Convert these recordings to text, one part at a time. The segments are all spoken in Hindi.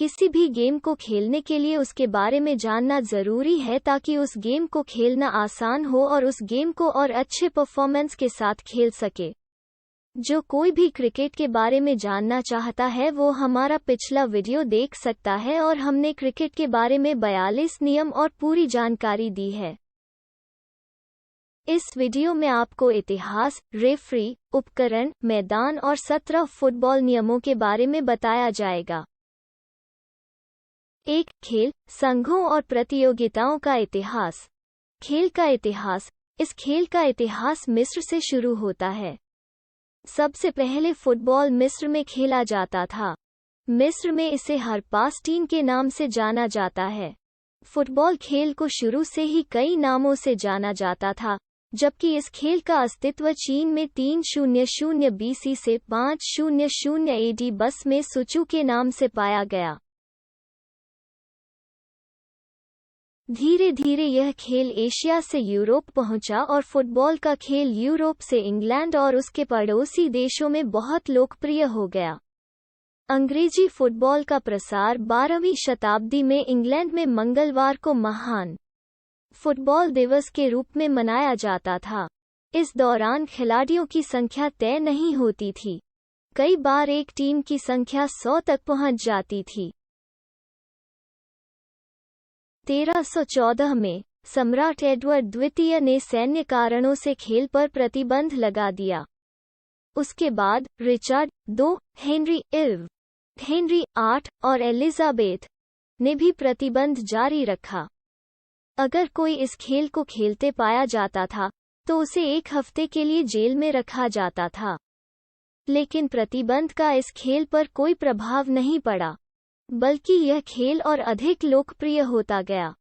किसी भी गेम को खेलने के लिए उसके बारे में जानना ज़रूरी है ताकि उस गेम को खेलना आसान हो और उस गेम को और अच्छे परफॉर्मेंस के साथ खेल सके। जो कोई भी क्रिकेट के बारे में जानना चाहता है वो हमारा पिछला वीडियो देख सकता है और हमने क्रिकेट के बारे में 42 नियम और पूरी जानकारी दी है। इस वीडियो में आपको इतिहास, रेफरी, उपकरण, मैदान और 17 फुटबॉल नियमों के बारे में बताया जाएगा। 1. खेल, संघों और प्रतियोगिताओं का इतिहास। खेल का इतिहास। इस खेल का इतिहास मिस्र से शुरू होता है। सबसे पहले फुटबॉल मिस्र में खेला जाता था। मिस्र में इसे हरपास्टीन के नाम से जाना जाता है। फुटबॉल खेल को शुरू से ही कई नामों से जाना जाता था, जबकि इस खेल का अस्तित्व चीन में 300 BC से 500 AD बस में सुचू के नाम से पाया गया। धीरे धीरे यह खेल एशिया से यूरोप पहुंचा और फुटबॉल का खेल यूरोप से इंग्लैंड और उसके पड़ोसी देशों में बहुत लोकप्रिय हो गया। अंग्रेजी फुटबॉल का प्रसार 12वीं शताब्दी में इंग्लैंड में मंगलवार को महान फुटबॉल दिवस के रूप में मनाया जाता था। इस दौरान खिलाड़ियों की संख्या तय नहीं होती थी। कई बार एक टीम की संख्या 100 तक पहुंच जाती थी। 1314 में सम्राट एडवर्ड द्वितीय ने सैन्य कारणों से खेल पर प्रतिबंध लगा दिया। उसके बाद रिचर्ड II, हेनरी VIII और एलिजाबेथ ने भी प्रतिबंध जारी रखा। अगर कोई इस खेल को खेलते पाया जाता था तो उसे 1 हफ्ते के लिए जेल में रखा जाता था। लेकिन प्रतिबंध का इस खेल पर कोई प्रभाव नहीं पड़ा, बल्कि यह खेल और अधिक लोकप्रिय होता गया।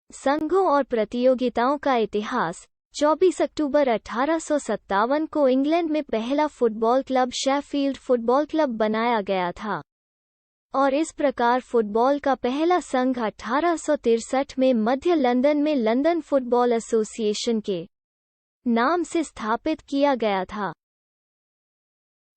संघों और प्रतियोगिताओं का इतिहास। 24 अक्टूबर 1857 को इंग्लैंड में पहला football club Sheffield football club बनाया गया था, और इस प्रकार फुटबॉल का पहला संघ 1863 में मध्य लंदन में लंदन फुटबॉल एसोसिएशन के नाम से स्थापित किया गया था।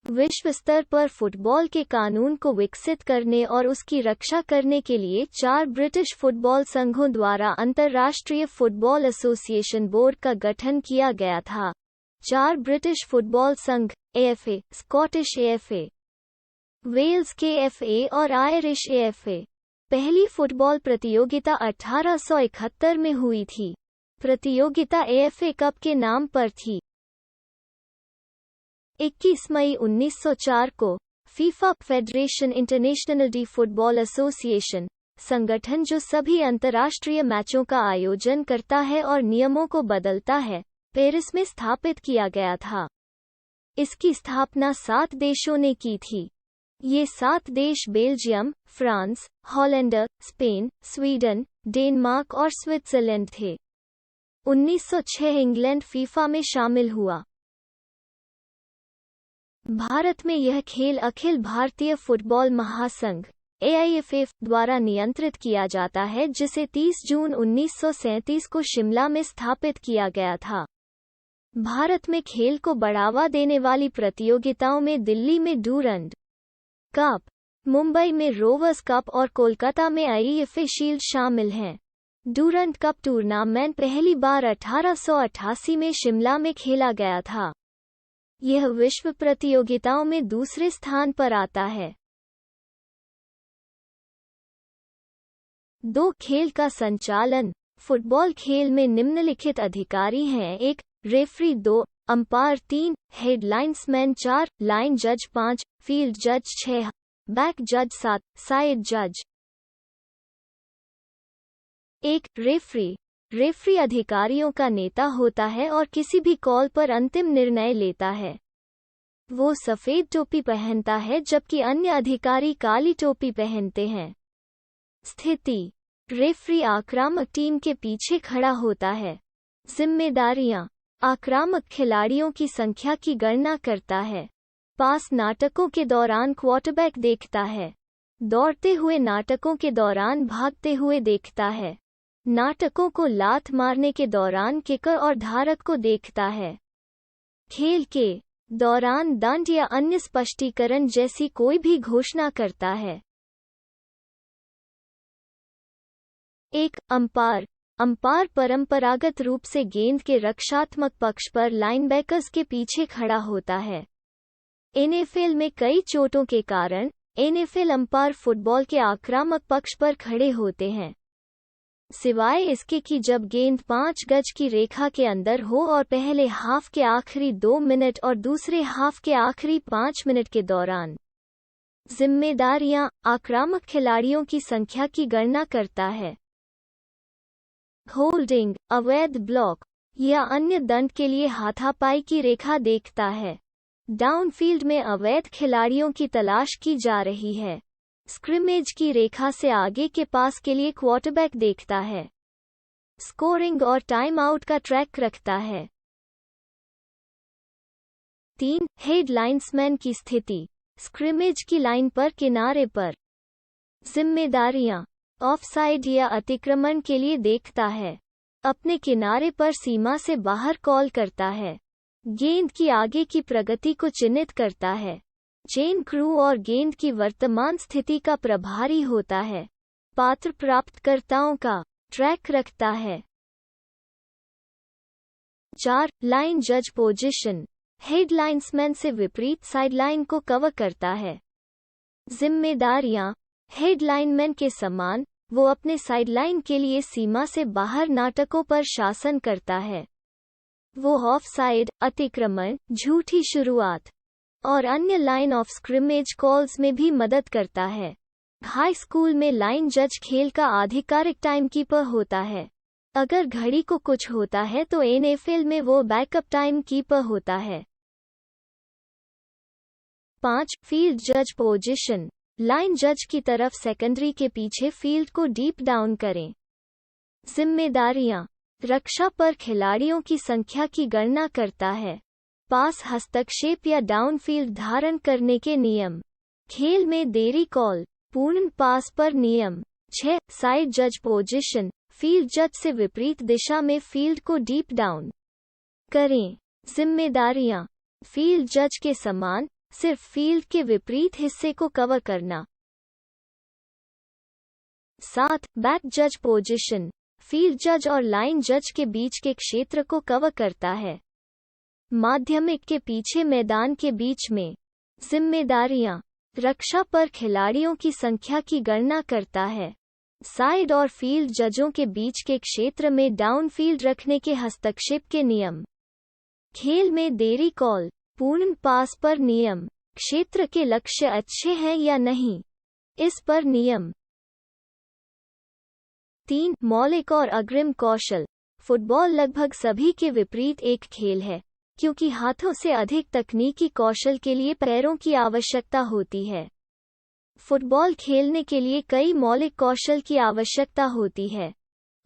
विश्व स्तर पर फुटबॉल के कानून को विकसित करने और उसकी रक्षा करने के लिए 4 ब्रिटिश फुटबॉल संघों द्वारा अंतर्राष्ट्रीय फुटबॉल एसोसिएशन बोर्ड का गठन किया गया था। 4 ब्रिटिश फुटबॉल संघ, AFA, स्कॉटिश AFA, वेल्स के FA और आयरिश AFA। पहली फुटबॉल प्रतियोगिता 1871 में हुई थी। प्रतियोगिता AFA कप के नाम पर थी। 21 मई 1904 को FIFA federation international D football association संगठन जो सभी अंतर्राष्ट्रीय मैचों का आयोजन करता है और नियमों को बदलता है, पेरिस में स्थापित किया गया था। इसकी स्थापना 7 देशों ने की थी। ये 7 देश Belgium, France, Holland, Spain, Sweden, Denmark और स्विट्जरलैंड थे। 1906 इंग्लैंड फीफा में शामिल हुआ। भारत में यह खेल अखिल भारतीय फुटबॉल महासंघ AIFF द्वारा नियंत्रित किया जाता है, जिसे 30 जून 1937 को शिमला में स्थापित किया गया था। भारत में खेल को बढ़ावा देने वाली प्रतियोगिताओं में दिल्ली में डूरंड कप, मुंबई में रोवर्स कप और कोलकाता में IFA शील्ड शामिल हैं। डूरंड कप टूर्नामेंट पहली बार 1888 में शिमला में खेला गया था। यह विश्व प्रतियोगिताओं में दूसरे स्थान पर आता है। 2 खेल का संचालन। फुटबॉल खेल में निम्नलिखित अधिकारी हैं: 1 referee, 2 umpire, 3 head linesman, 4 line जज, 5 फील्ड जज, 6 बैक जज, 7 साइड जज। 1 रेफरी। रेफरी अधिकारियों का नेता होता है और किसी भी कॉल पर अंतिम निर्णय लेता है। वो सफेद टोपी पहनता है जबकि अन्य अधिकारी काली टोपी पहनते हैं। स्थिति। रेफरी आक्रामक टीम के पीछे खड़ा होता है। जिम्मेदारियां। आक्रामक खिलाड़ियों की संख्या की गणना करता है। पास नाटकों के दौरान क्वार्टरबैक देखता है। दौड़ते हुए नाटकों के दौरान भागते हुए देखता है। नाटकों को लात मारने के दौरान किकर और धारक को देखता है। खेल के दौरान, दंड या अन्य स्पष्टीकरण जैसी कोई भी घोषणा करता है। एक अंपायर। अंपायर परंपरागत रूप से गेंद के रक्षात्मक पक्ष पर लाइनबैकर्स के पीछे खड़ा होता है। एनएफएल में कई चोटों के कारण एनएफएल अंपायर फुटबॉल के आक्रामक पक्ष पर खड़े होते हैं, सिवाय इसके कि जब गेंद 5 गज की रेखा के अंदर हो और पहले हाफ के आखिरी 2 मिनट और दूसरे हाफ के आखिरी 5 मिनट के दौरान। जिम्मेदारियां। आक्रामक खिलाड़ियों की संख्या की गणना करता है। होल्डिंग, अवैध ब्लॉक या अन्य दंड के लिए हाथापाई की रेखा देखता है। डाउनफील्ड में अवैध खिलाड़ियों की तलाश की जा रही है। स्क्रिमेज की रेखा से आगे के पास के लिए क्वार्टरबैक देखता है। स्कोरिंग और टाइम आउट का ट्रैक रखता है। 3. हेड लाइन्समैन की स्थिति। स्क्रिमेज की लाइन पर किनारे पर। जिम्मेदारियां। ऑफसाइड या अतिक्रमण के लिए देखता है। अपने किनारे पर सीमा से बाहर कॉल करता है। गेंद की आगे की प्रगति को चिन्हित करता है। चेन क्रू और गेंद की वर्तमान स्थिति का प्रभारी होता है। पात्र प्राप्तकर्ताओं का ट्रैक रखता है। 4. लाइन जज पोजीशन। हेड लाइन्समैन से विपरीत साइडलाइन को कवर करता है। जिम्मेदारियां। हेड लाइनमैन के समान, वो अपने साइडलाइन के लिए सीमा से बाहर नाटकों पर शासन करता है। वो ऑफसाइड, अतिक्रमण, झूठी शुरुआत और अन्य लाइन ऑफ स्क्रिमेज कॉल्स में भी मदद करता है। हाई स्कूल में लाइन जज खेल का आधिकारिक टाइमकीपर होता है। अगर घड़ी को कुछ होता है तो एनएफएल में वो बैकअप टाइमकीपर होता है। 5. फील्ड जज पोजीशन। लाइन जज की तरफ सेकेंडरी के पीछे फील्ड को डीप डाउन करें। जिम्मेदारियां। रक्षा पर खिलाड़ियों की संख्या की गणना करता है। पास हस्तक्षेप या डाउनफील्ड धारण करने के नियम। खेल में देरी कॉल, पूर्ण पास पर नियम। 6. साइड जज पोजीशन। फील्ड जज से विपरीत दिशा में फील्ड को डीप डाउन करें। जिम्मेदारियां। फील्ड जज के समान, सिर्फ फील्ड के विपरीत हिस्से को कवर करना। 7. बैक जज पोजीशन। फील्ड जज और लाइन जज के बीच के क्षेत्र को कवर करता है। माध्यमिक के पीछे मैदान के बीच में। जिम्मेदारियां। रक्षा पर खिलाड़ियों की संख्या की गणना करता है। साइड और फील्ड जजों के बीच के क्षेत्र में डाउनफील्ड रखने के हस्तक्षेप के नियम। खेल में देरी कॉल, पूर्ण पास पर नियम। क्षेत्र के लक्ष्य अच्छे हैं या नहीं, इस पर नियम। 3. मौलिक और अग्रिम कौशल। फुटबॉल लगभग सभी के विपरीत एक खेल है, क्योंकि हाथों से अधिक तकनीकी कौशल के लिए पैरों की आवश्यकता होती है। फुटबॉल खेलने के लिए कई मौलिक कौशल की आवश्यकता होती है।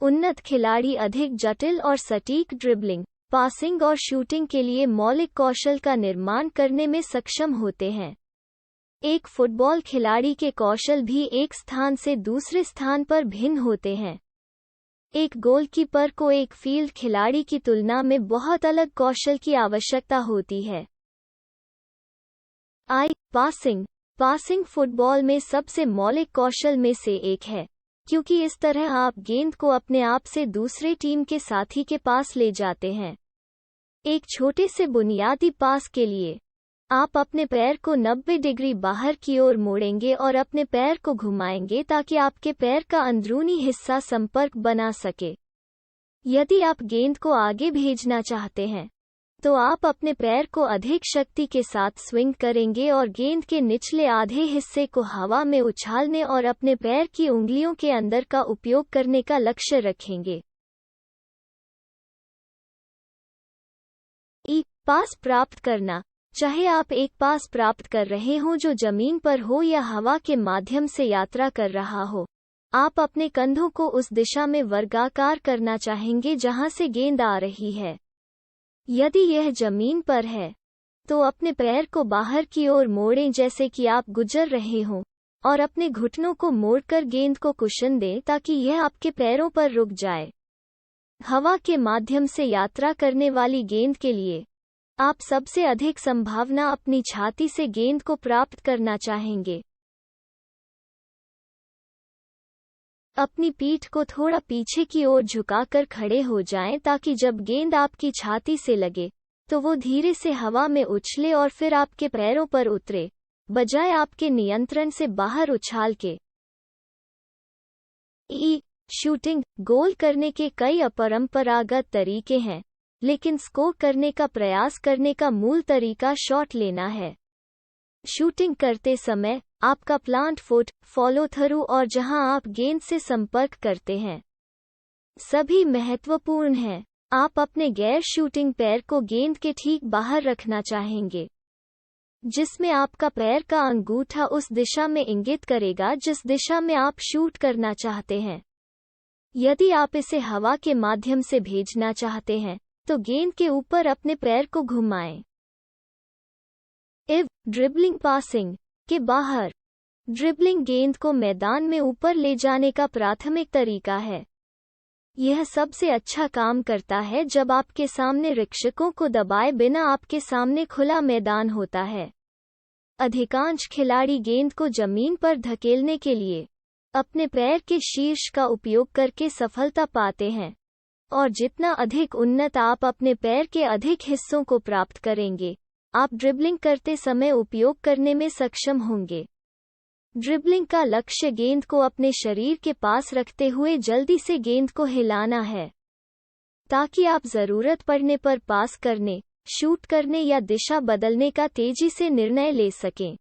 उन्नत खिलाड़ी अधिक जटिल और सटीक ड्रिबलिंग, पासिंग और शूटिंग के लिए मौलिक कौशल का निर्माण करने में सक्षम होते हैं। एक फुटबॉल खिलाड़ी के कौशल भी एक स्थान से दूसरे स्थान पर भिन्न होते हैं। एक गोलकीपर को एक फील्ड खिलाड़ी की तुलना में बहुत अलग कौशल की आवश्यकता होती है। पासिंग। पासिंग फुटबॉल में सबसे मौलिक कौशल में से एक है, क्योंकि इस तरह आप गेंद को अपने आप से दूसरे टीम के साथी के पास ले जाते हैं। एक छोटे से बुनियादी पास के लिए आप अपने पैर को 90 डिग्री बाहर की ओर मोड़ेंगे और अपने पैर को घुमाएंगे ताकि आपके पैर का अंदरूनी हिस्सा संपर्क बना सके। यदि आप गेंद को आगे भेजना चाहते हैं, तो आप अपने पैर को अधिक शक्ति के साथ स्विंग करेंगे और गेंद के निचले आधे हिस्से को हवा में उछालने और अपने पैर की उंगलियों के अंदर का उपयोग करने का लक्ष्य रखेंगे। पास प्राप्त करना। चाहे आप एक पास प्राप्त कर रहे हों जो जमीन पर हो या हवा के माध्यम से यात्रा कर रहा हो, आप अपने कंधों को उस दिशा में वर्गाकार करना चाहेंगे जहां से गेंद आ रही है। यदि यह जमीन पर है, तो अपने पैर को बाहर की ओर मोड़ें जैसे कि आप गुजर रहे हों, और अपने घुटनों को मोड़कर गेंद को कुशन दें ताकि यह आपके पैरों पर रुक जाए। हवा के माध्यम से यात्रा करने वाली गेंद के लिए आप सबसे अधिक संभावना अपनी छाती से गेंद को प्राप्त करना चाहेंगे। अपनी पीठ को थोड़ा पीछे की ओर झुकाकर खड़े हो जाएं ताकि जब गेंद आपकी छाती से लगे तो वो धीरे से हवा में उछले और फिर आपके पैरों पर उतरे, बजाय आपके नियंत्रण से बाहर उछाल के। शूटिंग गोल करने के कई अपरंपरागत तरीके हैं, लेकिन स्कोर करने का प्रयास करने का मूल तरीका शॉट लेना है। शूटिंग करते समय आपका प्लांट फुट, फॉलो थ्रू और जहां आप गेंद से संपर्क करते हैं सभी महत्वपूर्ण हैं। आप अपने गैर शूटिंग पैर को गेंद के ठीक बाहर रखना चाहेंगे, जिसमें आपका पैर का अंगूठा उस दिशा में इंगित करेगा जिस दिशा में आप शूट करना चाहते हैं। यदि आप इसे हवा के माध्यम से भेजना चाहते हैं तो गेंद के ऊपर अपने पैर को घुमाएं। ड्रिबलिंग पासिंग के बाहर। ड्रिबलिंग गेंद को मैदान में ऊपर ले जाने का प्राथमिक तरीका है। यह सबसे अच्छा काम करता है जब आपके सामने रक्षकों को दबाए बिना आपके सामने खुला मैदान होता है। अधिकांश खिलाड़ी गेंद को जमीन पर धकेलने के लिए अपने पैर के शीर्ष का उपयोग करके सफलता पाते हैं, और जितना अधिक उन्नत आप अपने पैर के अधिक हिस्सों को प्राप्त करेंगे, आप ड्रिबलिंग करते समय उपयोग करने में सक्षम होंगे। ड्रिबलिंग का लक्ष्य गेंद को अपने शरीर के पास रखते हुए जल्दी से गेंद को हिलाना है, ताकि आप जरूरत पड़ने पर पास करने, शूट करने या दिशा बदलने का तेजी से निर्णय ले सकें।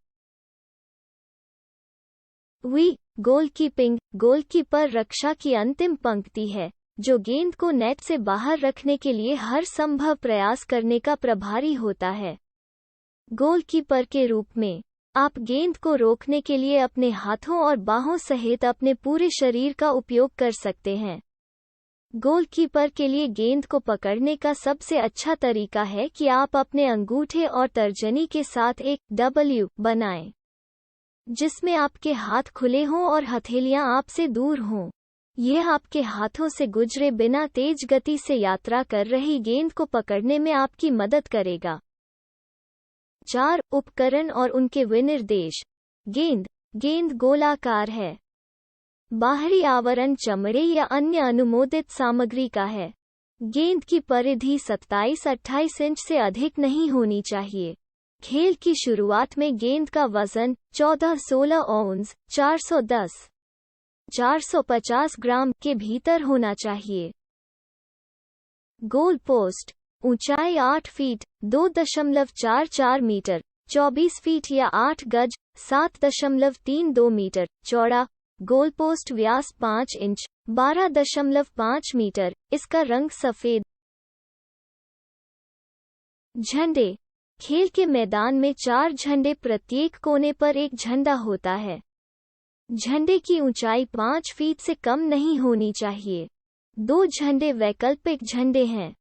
गोलकीपिंग गोलकीपर रक्षा की अंतिम पंक्ति है, जो गेंद को नेट से बाहर रखने के लिए हर संभव प्रयास करने का प्रभारी होता है। गोलकीपर के रूप में आप गेंद को रोकने के लिए अपने हाथों और बाहों सहित अपने पूरे शरीर का उपयोग कर सकते हैं। गोलकीपर के लिए गेंद को पकड़ने का सबसे अच्छा तरीका है कि आप अपने अंगूठे और तर्जनी के साथ एक W बनाएं, जिसमें आपके हाथ खुले हों और हथेलियां आपसे दूर हों। यह आपके हाथों से गुजरे बिना तेज गति से यात्रा कर रही गेंद को पकड़ने में आपकी मदद करेगा। 4 उपकरण और उनके विनिर्देश। गेंद गोलाकार है। बाहरी आवरण चमड़े या अन्य अनुमोदित सामग्री का है। गेंद की परिधि 27-28 इंच से अधिक नहीं होनी चाहिए। खेल की शुरुआत में गेंद का वजन 14-16 औंस 410-450 ग्राम के भीतर होना चाहिए। गोल पोस्ट ऊंचाई 8 फीट 2.44 मीटर 24 फीट या 8 गज 7.32 मीटर चौड़ा। गोल पोस्ट व्यास 5 इंच 12.5 मीटर। इसका रंग सफेद। झंडे। खेल के मैदान में 4 झंडे, प्रत्येक कोने पर एक झंडा होता है। झंडे की ऊंचाई 5 फीट से कम नहीं होनी चाहिए। 2 झंडे वैकल्पिक झंडे हैं,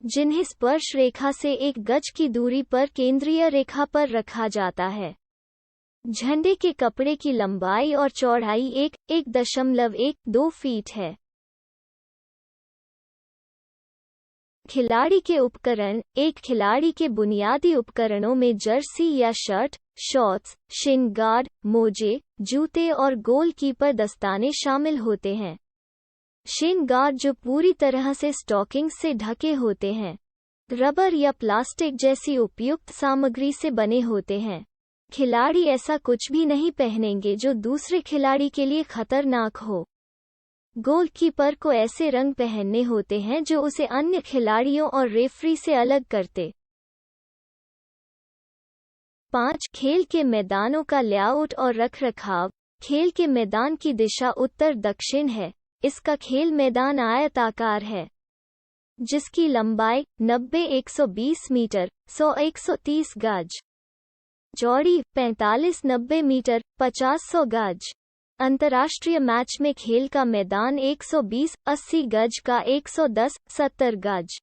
जिन्हें स्पर्श रेखा से 1 गज की दूरी पर केंद्रीय रेखा पर रखा जाता है। झंडे के कपड़े की लंबाई और चौड़ाई 1.12 फीट है। खिलाड़ी के उपकरण। एक खिलाड़ी के बुनियादी उपकरणों में जर्सी या शर्ट, शॉर्ट्स, शिन गार्ड, मोजे, जूते और गोलकीपर दस्ताने शामिल होते हैं। शिन गार्ड जो पूरी तरह से स्टॉकिंग से ढके होते हैं, रबर या प्लास्टिक जैसी उपयुक्त सामग्री से बने होते हैं। खिलाड़ी ऐसा कुछ भी नहीं पहनेंगे जो दूसरे खिलाड़ी के लिए खतरनाक हो। गोलकीपर को ऐसे रंग पहनने होते हैं जो उसे अन्य खिलाड़ियों और रेफरी से अलग करते। 5 खेल के मैदानों का लेआउट और रखरखाव। खेल के मैदान की दिशा उत्तर दक्षिण है। इसका खेल मैदान आयताकार है, जिसकी लंबाई 90-120 मीटर 100-130 गज, चौड़ी 45-90 मीटर 50-100 गज। अंतर्राष्ट्रीय मैच में खेल का मैदान 120-80 गज का 110-70 गज।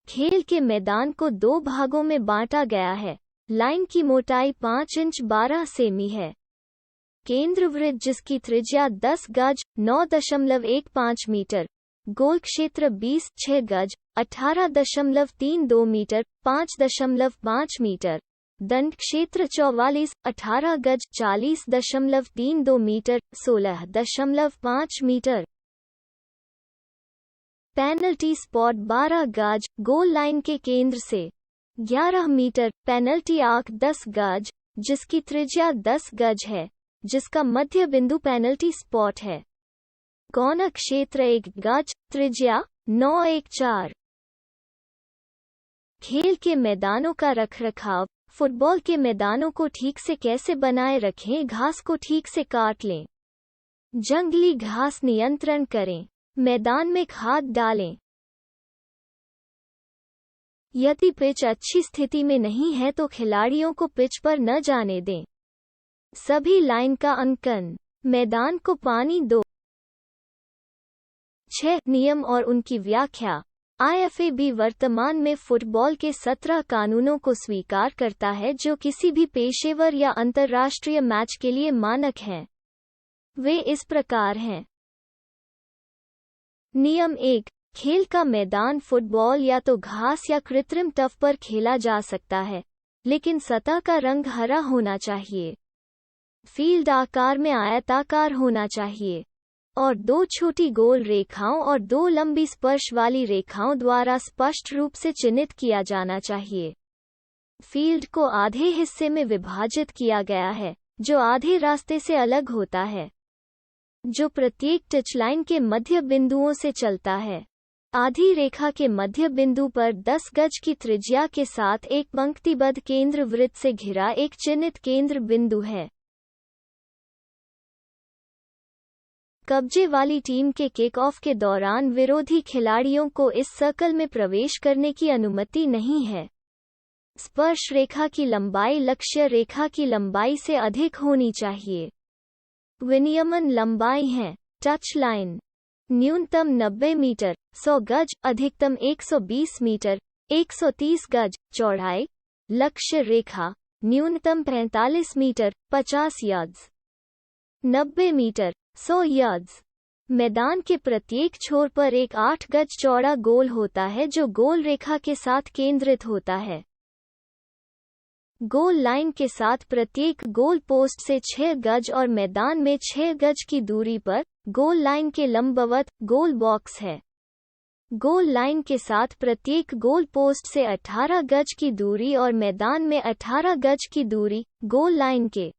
खेल के मैदान को 2 भागों में बांटा गया है। लाइन की मोटाई 5 इंच 12 सेमी है। केंद्र वृत्त जिसकी त्रिज्या 10 गज 9.15 मीटर गोल क्षेत्र 20.6 गज 18.32 मीटर 5.5 मीटर। दंड क्षेत्र 44 18 गज 40.32 मीटर 16.5 मीटर। पेनल्टी स्पॉट 12 गज गोल लाइन के केंद्र से 11 मीटर। पेनल्टी आर्क 10 गज जिसकी त्रिज्या 10 गज है, जिसका मध्य बिंदु पेनल्टी स्पॉट है। कोना क्षेत्र 1 गज त्रिज्या 914। खेल के मैदानों का रखरखाव। फुटबॉल के मैदानों को ठीक से कैसे बनाए रखें? घास को ठीक से काट लें। जंगली घास नियंत्रण करें। मैदान में खाद डालें। यदि पिच अच्छी स्थिति में नहीं है तो खिलाड़ियों को पिच पर न जाने दें। सभी लाइन का अंकन। मैदान को पानी दो। 6 नियम और उनकी व्याख्या। IFAB वर्तमान में फुटबॉल के 17 कानूनों को स्वीकार करता है जो किसी भी पेशेवर या अंतर्राष्ट्रीय मैच के लिए मानक हैं। वे इस प्रकार हैं। नियम 1। खेल का मैदान फुटबॉल या तो घास या कृत्रिम टर्फ पर खेला जा सकता है, लेकिन सतह का रंग हरा होना चाहिए। फील्ड आकार में आयताकार होना चाहिए और 2 छोटी गोल रेखाओं और 2 लंबी स्पर्श वाली रेखाओं द्वारा स्पष्ट रूप से चिह्नित किया जाना चाहिए। फील्ड को आधे हिस्से में विभाजित किया गया है, जो आधे रास्ते से अलग होता है, जो प्रत्येक टचलाइन के मध्य बिंदुओं से चलता है। आधी रेखा के मध्य बिंदु पर 10 गज की त्रिज्या के साथ एक पंक्तिबद्ध केंद्र वृत्त से घिरा एक चिह्नित केंद्र बिंदु है। कब्जे वाली टीम के किक ऑफ के दौरान विरोधी खिलाड़ियों को इस सर्कल में प्रवेश करने की अनुमति नहीं है। स्पर्श रेखा की लंबाई लक्ष्य रेखा की लंबाई से अधिक होनी चाहिए। विनियमन लंबाई है। टच लाइन न्यूनतम 90 मीटर 100 गज, अधिकतम 120 मीटर 130 गज चौड़ाई। लक्ष्य रेखा न्यूनतम 45 मीटर 50 यार्ड्स 90 मीटर 100 यार्ड्स। मैदान के प्रत्येक छोर पर एक 8 गज चौड़ा गोल होता है जो गोल रेखा के साथ केंद्रित होता है। गोल लाइन के साथ प्रत्येक गोल पोस्ट से 6 गज और मैदान में 6 गज की दूरी पर गोल लाइन के लंबवत गोल बॉक्स है। गोल लाइन के साथ प्रत्येक गोल पोस्ट से 18 गज की दूरी और मैदान में 18 गज की दूरी गोल लाइन के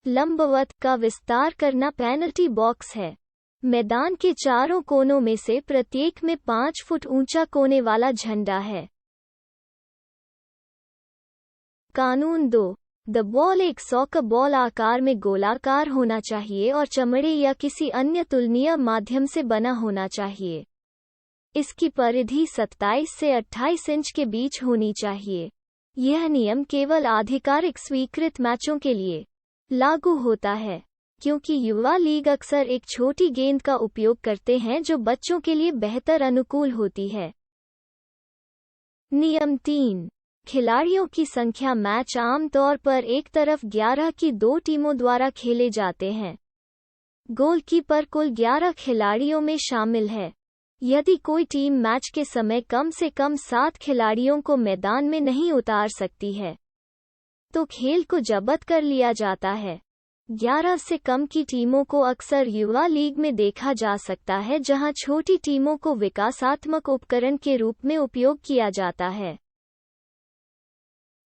लंबवत का विस्तार करना पेनल्टी बॉक्स है। मैदान के चारों कोनों में से प्रत्येक में 5 फुट ऊंचा कोने वाला झंडा है। कानून 2। द बॉल एक सॉकर बॉल आकार में गोलाकार होना चाहिए और चमड़े या किसी अन्य तुलनीय माध्यम से बना होना चाहिए। इसकी परिधि 27 से 28 इंच के बीच होनी चाहिए। यह नियम केवल आधिकारिक स्वीकृत मैचों के लिए लागू होता है, क्योंकि युवा लीग अक्सर एक छोटी गेंद का उपयोग करते हैं जो बच्चों के लिए बेहतर अनुकूल होती है। नियम 3। खिलाड़ियों की संख्या मैच आमतौर पर एक तरफ 11 की 2 टीमों द्वारा खेले जाते हैं। गोलकीपर कुल 11 खिलाड़ियों में शामिल है। यदि कोई टीम मैच के समय कम से कम 7 खिलाड़ियों को मैदान में नहीं उतार सकती है, तो खेल को जब्त कर लिया जाता है। 11 से कम की टीमों को अक्सर युवा लीग में देखा जा सकता है, जहां छोटी टीमों को विकासात्मक उपकरण के रूप में उपयोग किया जाता है।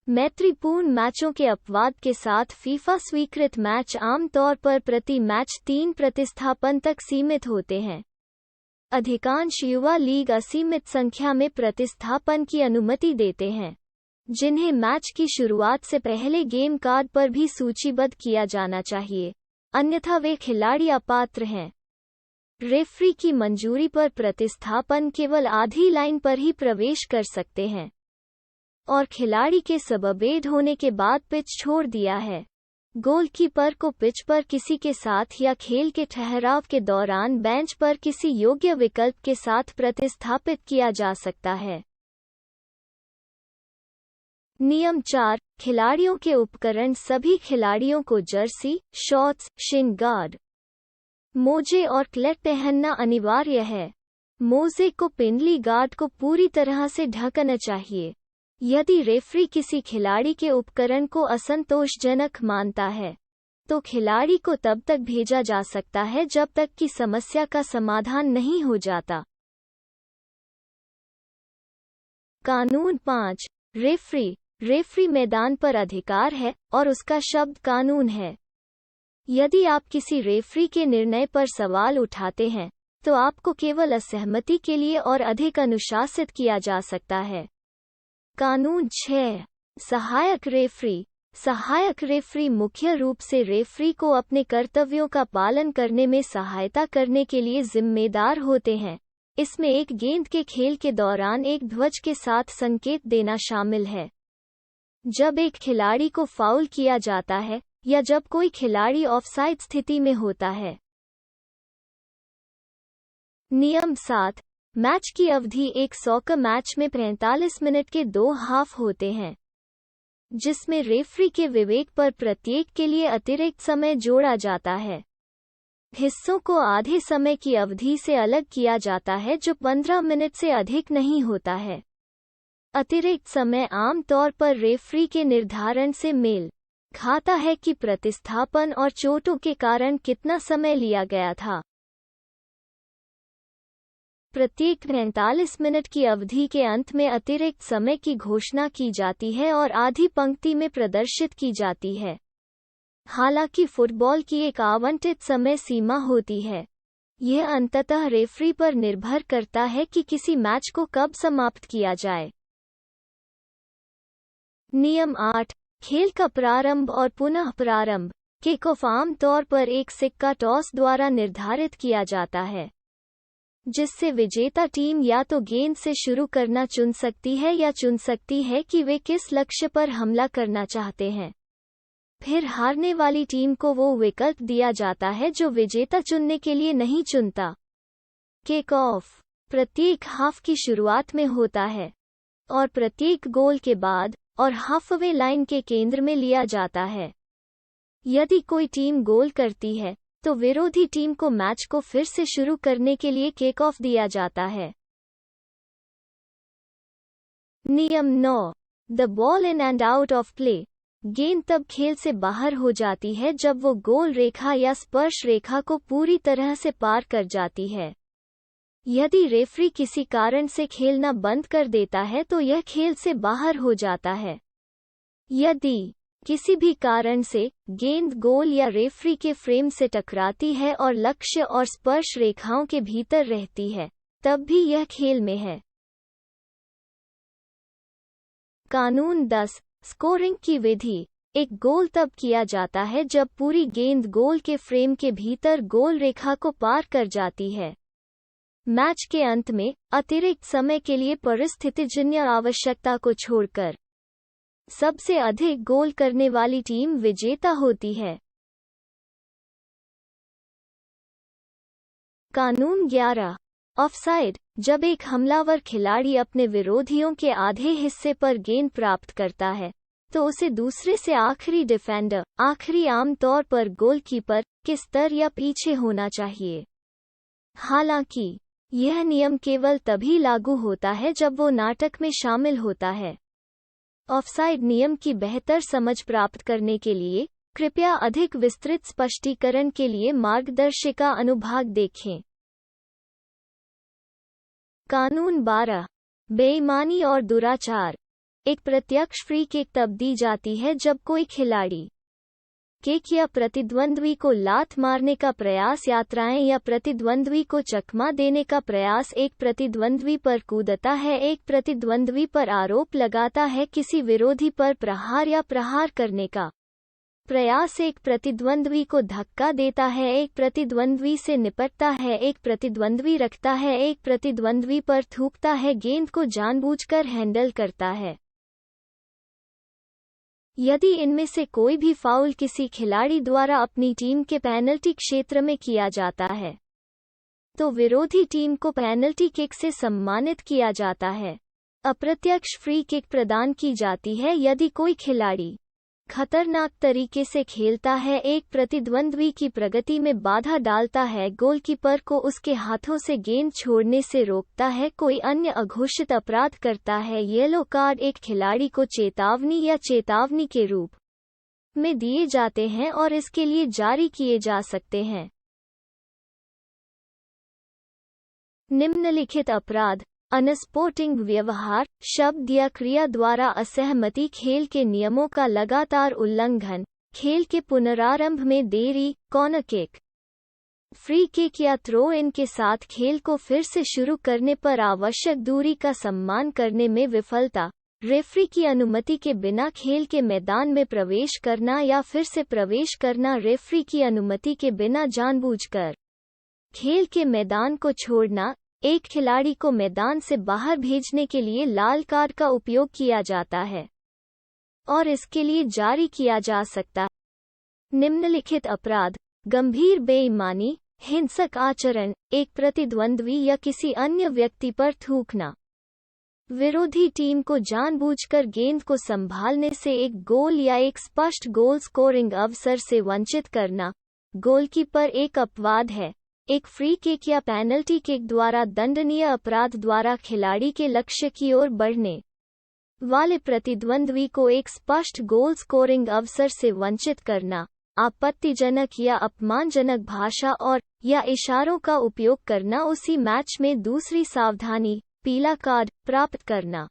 मैत्रीपूर्ण मैचों के अपवाद के साथ फीफा स्वीकृत मैच आमतौर पर प्रति मैच 3 प्रतिस्थापन तक सीमित होते हैं। अधिकांश युवा लीग असीमित संख्या में प्रतिस्थापन की अनुमति देते हैं, जिन्हें मैच की शुरुआत से पहले गेम कार्ड पर भी सूचीबद्ध किया जाना चाहिए, अन्यथा वे खिलाड़ी अपात्र हैं। रेफरी की मंजूरी पर प्रतिस्थापन केवल आधी लाइन पर ही प्रवेश कर सकते हैं और खिलाड़ी के सबबेद होने के बाद पिच छोड़ दिया है। गोलकीपर को पिच पर किसी के साथ या खेल के ठहराव के दौरान बेंच पर किसी योग्य विकल्प के साथ प्रतिस्थापित किया जा सकता है। नियम 4। खिलाड़ियों के उपकरण सभी खिलाड़ियों को जर्सी, शॉर्ट्स, शिन गार्ड, मोजे और क्लेट पहनना अनिवार्य है। मोज़े को पिंडली गार्ड को पूरी तरह से ढकना चाहिए। यदि रेफरी किसी खिलाड़ी के उपकरण को असंतोषजनक मानता है, तो खिलाड़ी को तब तक भेजा जा सकता है जब तक कि समस्या का समाधान नहीं हो जाता। कानून 5। रेफरी मैदान पर अधिकार है और उसका शब्द कानून है। यदि आप किसी रेफरी के निर्णय पर सवाल उठाते हैं, तो आपको केवल असहमति के लिए और अधिक अनुशासित किया जा सकता है। कानून 6। सहायक रेफरी मुख्य रूप से रेफरी को अपने कर्तव्यों का पालन करने में सहायता करने के लिए जिम्मेदार होते हैं। इसमें एक गेंद के खेल के दौरान एक ध्वज के साथ संकेत देना शामिल है। जब एक खिलाड़ी को फाउल किया जाता है या जब कोई खिलाड़ी ऑफसाइड स्थिति में होता है। नियम 7। मैच की अवधि एक सॉकर मैच में 45 मिनट के 2 हाफ होते हैं, जिसमें रेफरी के विवेक पर प्रत्येक के लिए अतिरिक्त समय जोड़ा जाता है। हिस्सों को आधे समय की अवधि से अलग किया जाता है जो 15 मिनट से अधिक नहीं होता है। अतिरिक्त समय आम तौर पर रेफरी के निर्धारण से मेल खाता है कि प्रतिस्थापन और चोटों के कारण कितना समय लिया गया था। प्रत्येक 45 मिनट की अवधि के अंत में अतिरिक्त समय की घोषणा की जाती है और आधी पंक्ति में प्रदर्शित की जाती है। हालांकि फुटबॉल की एक आवंटित समय सीमा होती है। यह अंततः रेफरी पर निर्भर करता है कि किसी मैच को कब समाप्त किया जाए। नियम 8। खेल का प्रारंभ और पुनः प्रारंभ। किक ऑफ आम तौर पर एक सिक्का टॉस द्वारा निर्धारित किया जाता है, जिससे विजेता टीम या तो गेंद से शुरू करना चुन सकती है या चुन सकती है कि वे किस लक्ष्य पर हमला करना चाहते हैं। फिर हारने वाली टीम को वो विकल्प दिया जाता है जो विजेता चुनने के लिए नहीं चुनता। किक ऑफ प्रत्येक हाफ की शुरुआत में होता है और प्रत्येक गोल के बाद और हाफवे लाइन के केंद्र में लिया जाता है। यदि कोई टीम गोल करती है, तो विरोधी टीम को मैच को फिर से शुरू करने के लिए किक ऑफ दिया जाता है। नियम 9। The ball in and out of play. गेंद तब खेल से बाहर हो जाती है जब वो गोल रेखा या स्पर्श रेखा को पूरी तरह से पार कर जाती है। यदि रेफरी किसी कारण से खेलना बंद कर देता है तो यह खेल से बाहर हो जाता है। यदि किसी भी कारण से गेंद गोल या रेफरी के फ्रेम से टकराती है और लक्ष्य और स्पर्श रेखाओं के भीतर रहती है, तब भी यह खेल में है। कानून 10। स्कोरिंग की विधि। एक गोल तब किया जाता है जब पूरी गेंद गोल के फ्रेम के भीतर गोल रेखा को पार कर जाती है। मैच के अंत में अतिरिक्त समय के लिए परिस्थितिजन्य आवश्यकता को छोड़कर सबसे अधिक गोल करने वाली टीम विजेता होती है। कानून 11। ऑफसाइड। जब एक हमलावर खिलाड़ी अपने विरोधियों के आधे हिस्से पर गेंद प्राप्त करता है, तो उसे दूसरे से आखिरी डिफेंडर, आखिरी आमतौर पर गोलकीपर, के स्तर या पीछे होना चाहिए। हालांकि यह नियम केवल तभी लागू होता है जब वो नाटक में शामिल होता है। ऑफसाइड नियम की बेहतर समझ प्राप्त करने के लिए कृपया अधिक विस्तृत स्पष्टीकरण के लिए मार्गदर्शिका अनुभाग देखें। कानून 12। बेईमानी और दुराचार। एक प्रत्यक्ष फ्री किक तब दी जाती है जब कोई खिलाड़ी किक या प्रतिद्वंद्वी को लात मारने का प्रयास, यात्राएं या प्रतिद्वंद्वी को चकमा देने का प्रयास, एक प्रतिद्वंद्वी पर कूदता है, एक प्रतिद्वंद्वी पर आरोप लगाता है, किसी विरोधी पर प्रहार या प्रहार करने का प्रयास, एक प्रतिद्वंद्वी को धक्का देता है, एक प्रतिद्वंद्वी से निपटता है, एक प्रतिद्वंद्वी रखता है, एक प्रतिद्वंद्वी पर थूकता है, गेंद को जानबूझकर हैंडल करता है। यदि इनमें से कोई भी फाउल किसी खिलाड़ी द्वारा अपनी टीम के पेनल्टी क्षेत्र में किया जाता है, तो विरोधी टीम को पेनल्टी किक से सम्मानित किया जाता है। अप्रत्यक्ष फ्री किक प्रदान की जाती है यदि कोई खिलाड़ी खतरनाक तरीके से खेलता है, एक प्रतिद्वंद्वी की प्रगति में बाधा डालता है, गोलकीपर को उसके हाथों से गेंद छोड़ने से रोकता है, कोई अन्य अघोषित अपराध करता है। येलो कार्ड एक खिलाड़ी को चेतावनी या चेतावनी के रूप में दिए जाते हैं और इसके लिए जारी किए जा सकते हैं। निम्नलिखित अपराध: अनस्पोर्टिंग व्यवहार, शब्द या क्रिया द्वारा असहमति, खेल के नियमों का लगातार उल्लंघन, खेल के पुनरारंभ में देरी, कॉर्नर किक, फ्री किक या थ्रो इन के साथ खेल को फिर से शुरू करने पर आवश्यक दूरी का सम्मान करने में विफलता, रेफरी की अनुमति के बिना खेल के मैदान में प्रवेश करना या फिर से प्रवेश करना, रेफरी की अनुमति के बिना जानबूझकर खेल के मैदान को छोड़ना, एक खिलाड़ी को मैदान से बाहर भेजने के लिए लाल कार्ड का उपयोग किया जाता है और इसके लिए जारी किया जा सकता है। निम्नलिखित अपराध: गंभीर बेईमानी, हिंसक आचरण, एक प्रतिद्वंद्वी या किसी अन्य व्यक्ति पर थूकना, विरोधी टीम को जानबूझकर गेंद को संभालने से एक गोल या एक स्पष्ट गोल स्कोरिंग अवसर से वंचित करना, गोलकीपर एक अपवाद है, एक फ्री किक या पेनल्टी किक द्वारा दंडनीय अपराध द्वारा खिलाड़ी के लक्ष्य की ओर बढ़ने वाले प्रतिद्वंद्वी को एक स्पष्ट गोल स्कोरिंग अवसर से वंचित करना, आपत्तिजनक या अपमानजनक भाषा और या इशारों का उपयोग करना, उसी मैच में दूसरी सावधानी, पीला कार्ड प्राप्त करना।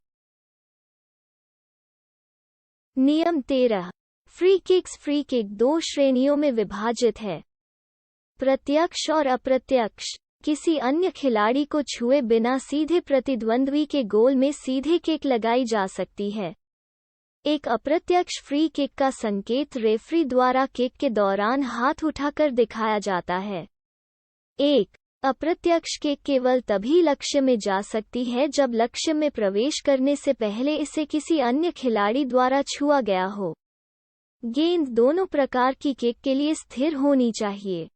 नियम 13। फ्री किक दो श्रेणियों में विभाजित है: प्रत्यक्ष और अप्रत्यक्ष। किसी अन्य खिलाड़ी को छुए बिना सीधे प्रतिद्वंद्वी के गोल में सीधे किक लगाई जा सकती है। एक अप्रत्यक्ष फ्री किक का संकेत रेफरी द्वारा किक के दौरान हाथ उठाकर दिखाया जाता है। एक अप्रत्यक्ष किक केवल तभी लक्ष्य में जा सकती है जब लक्ष्य में प्रवेश करने से पहले इसे किसी अन्य खिलाड़ी द्वारा छुआ गया हो। गेंद दोनों प्रकार की किक के लिए स्थिर होनी चाहिए।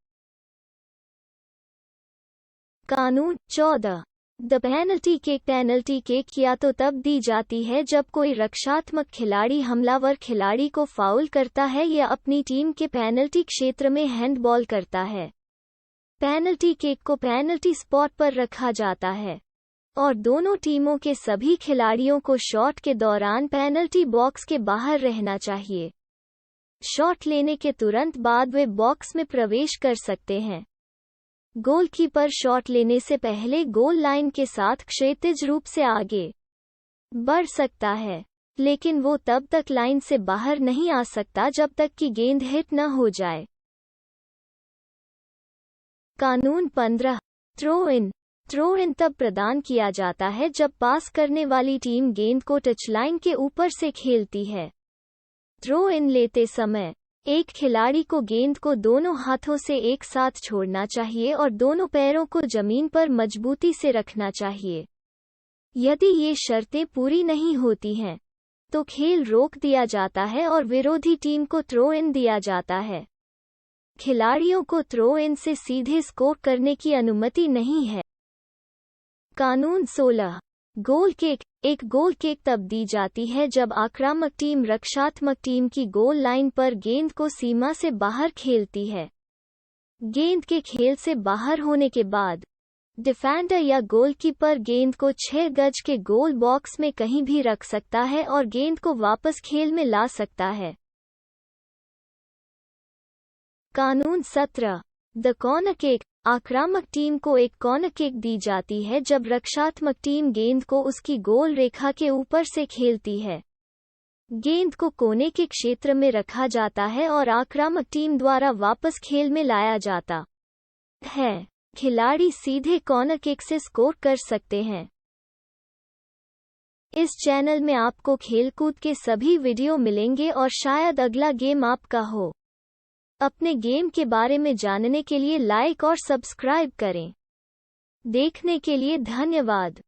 कानून 14। द पेनल्टी किक या तो तब दी जाती है जब कोई रक्षात्मक खिलाड़ी हमलावर खिलाड़ी को फाउल करता है या अपनी टीम के पेनल्टी क्षेत्र में हैंडबॉल करता है। पेनल्टी किक को पेनल्टी स्पॉट पर रखा जाता है और दोनों टीमों के सभी खिलाड़ियों को शॉट के दौरान पेनल्टी बॉक्स के बाहर रहना चाहिए। शॉट लेने के तुरंत बाद वे बॉक्स में प्रवेश कर सकते हैं। गोलकीपर शॉट लेने से पहले गोल लाइन के साथ क्षैतिज रूप से आगे बढ़ सकता है, लेकिन वो तब तक लाइन से बाहर नहीं आ सकता जब तक कि गेंद हिट न हो जाए। कानून 15। थ्रो इन तब प्रदान किया जाता है जब पास करने वाली टीम गेंद को टचलाइन के ऊपर से खेलती है। थ्रो इन लेते समय एक खिलाड़ी को गेंद को दोनों हाथों से एक साथ छोड़ना चाहिए और दोनों पैरों को जमीन पर मजबूती से रखना चाहिए। यदि ये शर्तें पूरी नहीं होती हैं, तो खेल रोक दिया जाता है और विरोधी टीम को थ्रो इन दिया जाता है। खिलाड़ियों को थ्रो इन से सीधे स्कोर करने की अनुमति नहीं है। कानून 16। Goal kick. एक गोल किक तब दी जाती है जब आक्रामक टीम रक्षात्मक टीम की गोल लाइन पर गेंद को सीमा से बाहर खेलती है। गेंद के खेल से बाहर होने के बाद डिफेंडर या गोलकीपर गेंद को 6 गज के गोल बॉक्स में कहीं भी रख सकता है और गेंद को वापस खेल में ला सकता है। कानून 17। The corner kick. आक्रामक टीम को एक कॉर्नर किक दी जाती है जब रक्षात्मक टीम गेंद को उसकी गोल रेखा के ऊपर से खेलती है। गेंद को कोने के क्षेत्र में रखा जाता है और आक्रामक टीम द्वारा वापस खेल में लाया जाता है। खिलाड़ी सीधे कॉर्नर किक से स्कोर कर सकते हैं। इस चैनल में आपको खेलकूद के सभी वीडियो मिलेंगे और शायद अगला गेम आपका हो। अपने गेम के बारे में जानने के लिए लाइक और सब्सक्राइब करें। देखने के लिए धन्यवाद।